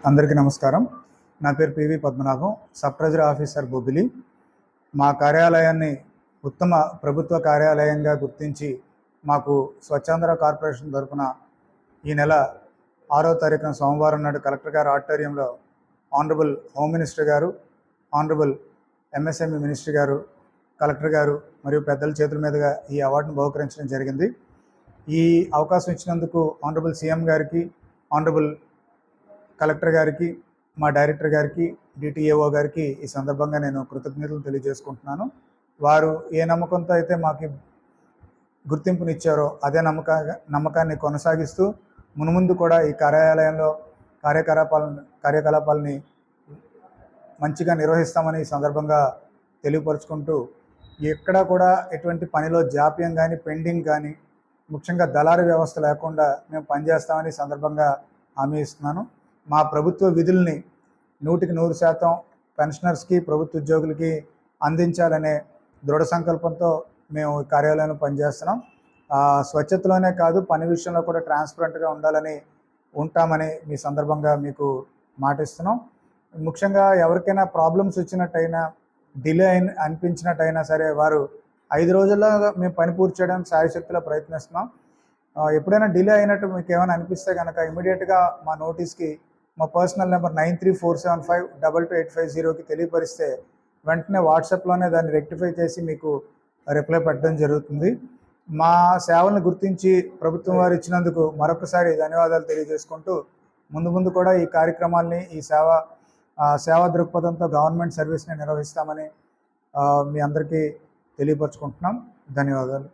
అందరికీ నమస్కారం. నా పేరు PV Padmanabham, sub treasury officer Bobbili. మా కార్యాలయాన్ని ఉత్తమ ప్రభుత్వ కార్యాలయంగా గుర్తించి మాకు స్వచ్ఛాంధ్ర కార్పొరేషన్ తరఫున ఈ నెల 6వ తారీఖున సోమవారం నాడు కలెక్టర్ గారు ఆడిటోరియంలో ఆనరబుల్ హోమ్ మినిస్టర్ గారు, ఆనరబుల్ ఎంఎస్ఎంఈ మినిస్టర్ గారు, కలెక్టర్ గారు మరియు పెద్దల చేతుల మీదుగా ఈ అవార్డును బహుకరించడం జరిగింది. ఈ అవకాశం ఇచ్చినందుకు ఆనరబుల్ సీఎం గారికి, ఆనరబుల్ కలెక్టర్ గారికి, మా డైరెక్టర్ గారికి, డిటిఏఓ గారికి ఈ సందర్భంగా నేను కృతజ్ఞతలు తెలియజేసుకుంటున్నాను. వారు ఏ నమ్మకంతో అయితే మాకు గుర్తింపునిచ్చారో అదే నమ్మకాన్ని కొనసాగిస్తూ మునుముందు కూడా ఈ కార్యాలయంలో కార్యకలాపాలని మంచిగా నిర్వహిస్తామని ఈ సందర్భంగా తెలియపరుచుకుంటూ, ఎక్కడా కూడా ఎటువంటి పనిలో జాప్యం కానీ, పెండింగ్ కానీ, ముఖ్యంగా దళారీ వ్యవస్థ లేకుండా మేము పనిచేస్తామని సందర్భంగా హామీ ఇస్తున్నాను. మా ప్రభుత్వ విధుల్ని 100% పెన్షనర్స్కి, ప్రభుత్వ ఉద్యోగులకి అందించాలనే దృఢ సంకల్పంతో మేము కార్యాలయంలో పనిచేస్తున్నాం. స్వచ్ఛతలోనే కాదు, పని విషయంలో కూడా ట్రాన్స్పరెంట్గా ఉంటామని మీ సందర్భంగా మీకు మాటిస్తున్నాం. ముఖ్యంగా ఎవరికైనా ప్రాబ్లమ్స్ వచ్చినట్టయినా, డిలే అనిపించినట్టయినా సరే, వారు 5 రోజుల్లో మేము పని పూర్తి చేయడానికి శాయశక్తిలో ప్రయత్నిస్తున్నాం. ఎప్పుడైనా డిలే అయినట్టు మీకు ఏమైనా అనిపిస్తే కనుక ఇమీడియట్గా మా నోటీస్కి మా పర్సనల్ నెంబర్ 9347522850కి తెలియపరిస్తే వెంటనే వాట్సాప్లోనే దాన్ని రెక్టిఫై చేసి మీకు రిప్లై పెట్టడం జరుగుతుంది. మా సేవలను గుర్తించి ప్రభుత్వం వారు ఇచ్చినందుకు మరొకసారి ధన్యవాదాలు తెలియజేసుకుంటూ, ముందు కూడా ఈ కార్యక్రమాల్ని, ఈ సేవా దృక్పథంతో గవర్నమెంట్ సర్వీస్ని నిర్వహిస్తామని మీ అందరికీ తెలియపరచుకుంటున్నాం. ధన్యవాదాలు.